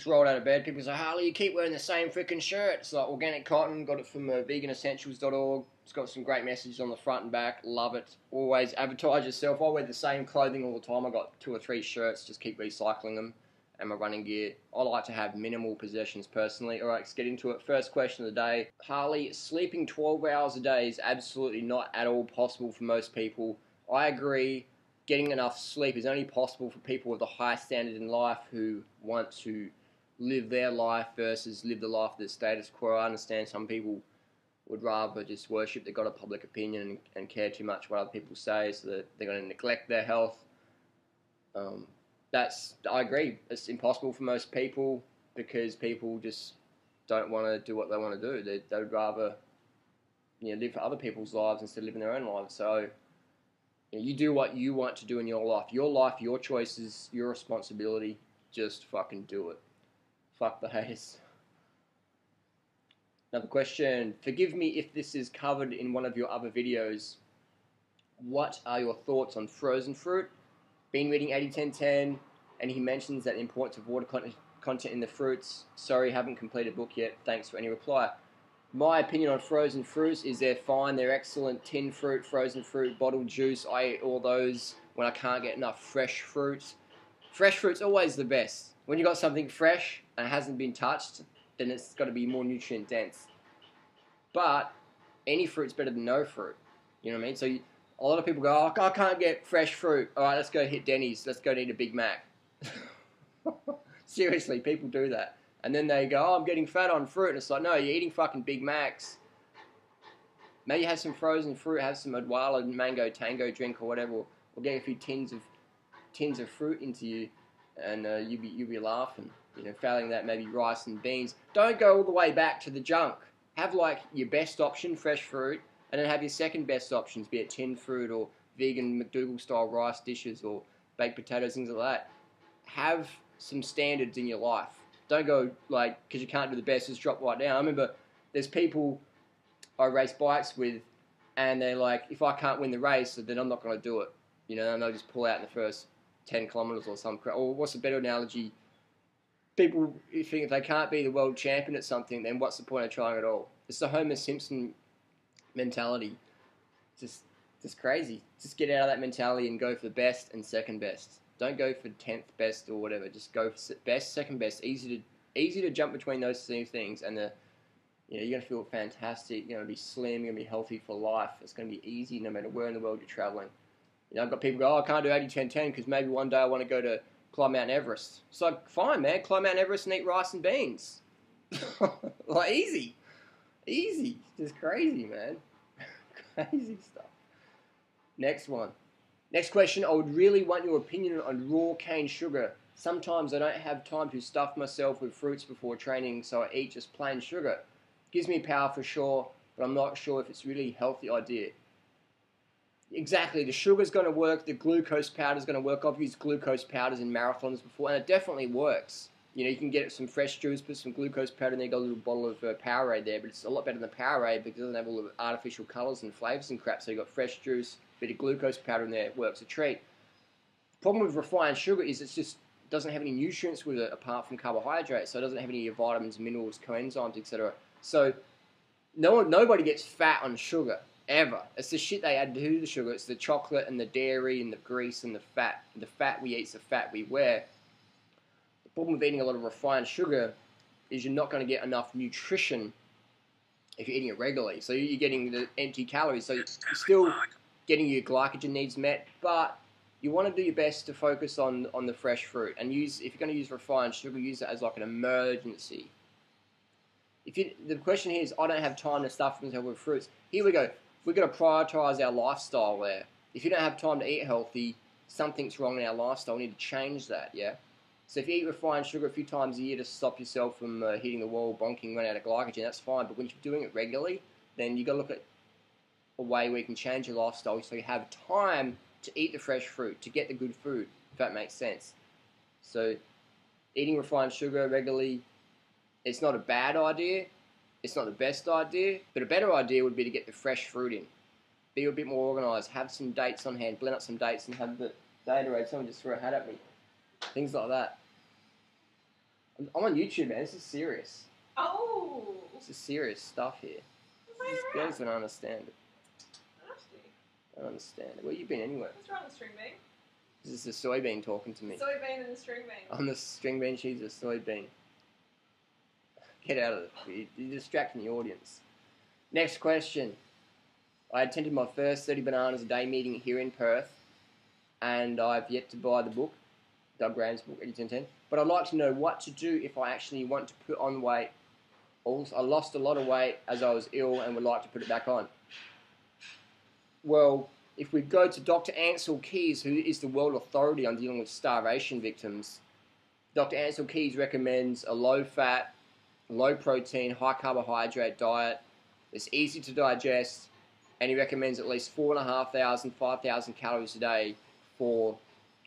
just rolled out of bed. People say, Harley, you keep wearing the same freaking shirt. It's like organic cotton. Got it from veganessentials.org. It's got some great messages on the front and back. Love it. Always advertise yourself. I wear the same clothing all the time. I got 2 or 3 shirts. Just keep recycling them. And my running gear. I like to have minimal possessions personally. Alright, let's get into it. First question of the day. Harley, sleeping 12 hours a day is absolutely not at all possible for most people. I agree. Getting enough sleep is only possible for people with a high standard in life who want to live their life versus live the life of the status quo. I understand some people would rather just worship their God of public opinion and care too much what other people say, so that they're going to neglect their health. I agree. It's impossible for most people because people just don't want to do what they want to do. They'd rather live for other people's lives instead of living their own lives. So you do what you want to do in your life. Your life, your choices, your responsibility. Just fucking do it. Fuck the haters. Another question. Forgive me if this is covered in one of your other videos. What are your thoughts on frozen fruit? Been reading 80-10-10, and he mentions that the importance of water content in the fruits. Sorry, haven't completed a book yet. Thanks for any reply. My opinion on frozen fruits is they're fine. They're excellent. Tin fruit, frozen fruit, bottled juice. I eat all those when I can't get enough fresh fruit. Fresh fruit's always the best. When you got something fresh and it hasn't been touched, then it's got to be more nutrient dense. But any fruit's better than no fruit. You know what I mean? So a lot of people go, oh, I can't get fresh fruit. All right, let's go hit Denny's. Let's go eat a Big Mac. Seriously, people do that. And then they go, oh, I'm getting fat on fruit. And it's like, no, you're eating fucking Big Macs. Maybe have some frozen fruit, have some Adwala mango tango drink or whatever. Or get a few tins of fruit into you, and you'll be laughing. Failing that, maybe rice and beans. Don't go all the way back to the junk. Have like your best option, fresh fruit, and then have your second best options, be it tin fruit or vegan McDougall style rice dishes or baked potatoes, things like that. Have some standards in your life. Don't go like, because you can't do the best, just drop right down. I remember there's people I race bikes with, and they're like, if I can't win the race, then I'm not going to do it. And they'll just pull out in the first 10 kilometers or something. Or what's a better analogy? People think if they can't be the world champion at something, then what's the point of trying at all? It's the Homer Simpson mentality. Just crazy. Just get out of that mentality and go for the best and second best. Don't go for 10th best or whatever. Just go for best, second best. Easy to jump between those two things, and you're gonna feel fantastic. You're gonna be slim. You're gonna be healthy for life. It's gonna be easy no matter where in the world you're traveling. I've got people go, oh, I can't do 80-10-10 because maybe one day I want to go to climb Mount Everest. It's like, fine, man, climb Mount Everest and eat rice and beans. Like, easy. Just crazy, man. Crazy stuff. Next one. Next question. I would really want your opinion on raw cane sugar. Sometimes I don't have time to stuff myself with fruits before training, so I eat just plain sugar. Gives me power for sure, but I'm not sure if it's really a healthy idea. Exactly, the sugar's going to work, the glucose powder's going to work. I've used glucose powders in marathons before, and it definitely works. You can get some fresh juice, put some glucose powder in there, got a little bottle of Powerade there, but it's a lot better than Powerade because it doesn't have all the artificial colours and flavours and crap. So you got fresh juice, bit of glucose powder in there, it works a treat. The problem with refined sugar is it just doesn't have any nutrients with it apart from carbohydrates, so it doesn't have any vitamins, minerals, coenzymes, etc. So nobody gets fat on sugar. Ever. It's the shit they add to the sugar. It's the chocolate and the dairy and the grease and the fat. The fat we eat is the fat we wear. The problem with eating a lot of refined sugar is you're not going to get enough nutrition if you're eating it regularly. So you're getting the empty calories. So you're still getting your glycogen needs met, but you want to do your best to focus on the fresh fruit. And if you're going to use refined sugar, use it as like an emergency. The question here is, I don't have time to stuff myself with fruits. Here we go. We've got to prioritise our lifestyle there. If you don't have time to eat healthy, something's wrong in our lifestyle. We need to change that, yeah? So if you eat refined sugar a few times a year to stop yourself from hitting the wall, bonking, running out of glycogen, that's fine. But when you're doing it regularly, then you've got to look at a way where you can change your lifestyle so you have time to eat the fresh fruit, to get the good food, if that makes sense. So eating refined sugar regularly, it's not a bad idea. It's not the best idea, but a better idea would be to get the fresh fruit in. Be a bit more organised. Have some dates on hand. Blend up some dates and have the Gatorade. Someone just threw a hat at me. Things like that. I'm on YouTube, man. This is serious. Oh. This is serious stuff here. These girls don't understand it. I don't understand it. Where you been anyway? What's wrong with string bean? This is the soybean talking to me. Soybean and the string bean. I'm the string bean, she's the soybean. Get out of it. You're distracting the audience. Next question. I attended my first 30 bananas a day meeting here in Perth, and I've yet to buy the book, Doug Graham's book, 80 10 10. But I'd like to know what to do if I actually want to put on weight. Also, I lost a lot of weight as I was ill and would like to put it back on. Well, if we go to Dr. Ansel Keys, who is the world authority on dealing with starvation victims, Dr. Ansel Keys recommends a low-fat, low-protein, high-carbohydrate diet that's easy to digest, and he recommends at least 4,500, 5,000 calories a day for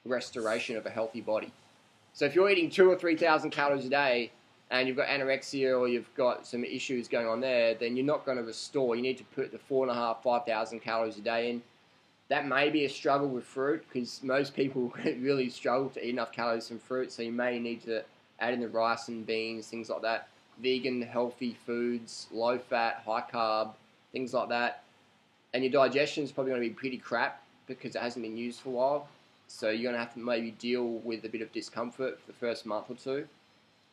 restoration of a healthy body. So if you're eating 2,000 or 3,000 calories a day and you've got anorexia or you've got some issues going on there, then you're not going to restore. You need to put the 4,500, 5,000 calories a day in. That may be a struggle with fruit because most people really struggle to eat enough calories from fruit, so you may need to add in the rice and beans, things like that. Vegan, healthy foods, low fat, high carb, things like that. And your digestion is probably going to be pretty crap because it hasn't been used for a while. So you're going to have to maybe deal with a bit of discomfort for the first month or two.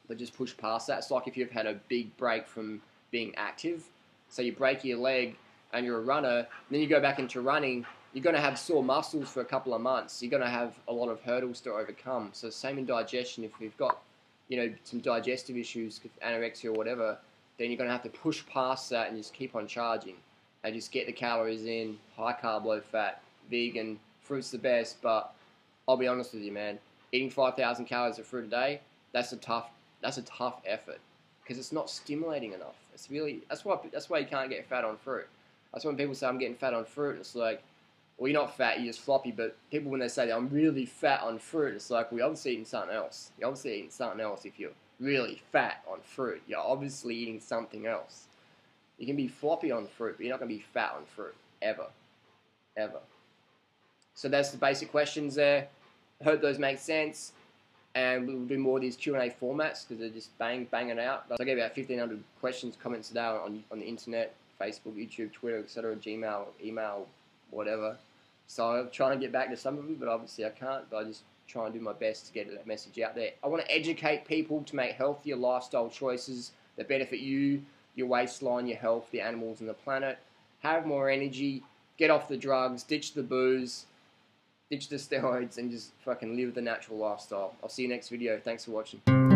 But just push past that. It's like if you've had a big break from being active. So you break your leg and you're a runner, and then you go back into running, you're going to have sore muscles for a couple of months. You're going to have a lot of hurdles to overcome. So same in digestion. If you've got, some digestive issues, anorexia or whatever, then you're going to have to push past that and just keep on charging. And just get the calories in, high carb, low fat, vegan, fruit's the best, but I'll be honest with you, man. Eating 5,000 calories of fruit a day, that's a tough effort because it's not stimulating enough. That's why you can't get fat on fruit. That's when people say I'm getting fat on fruit, and it's like, well, you're not fat, you're just floppy. But people, when they say that I'm really fat on fruit, it's like, well, you're obviously eating something else. You're obviously eating something else if you're really fat on fruit. You're obviously eating something else. You can be floppy on fruit, but you're not going to be fat on fruit, ever. Ever. So that's the basic questions there. Hope those make sense. And we'll do more of these Q&A formats because they're just banging out. So I get about 1,500 questions, comments a day on the internet, Facebook, YouTube, Twitter, etc., Gmail, email, whatever. So I'm trying to get back to some of them, but obviously I can't. But I just try and do my best to get that message out there. I want to educate people to make healthier lifestyle choices that benefit you, your waistline, your health, the animals, and the planet. Have more energy, get off the drugs, ditch the booze, ditch the steroids, and just fucking live the natural lifestyle. I'll see you next video. Thanks for watching.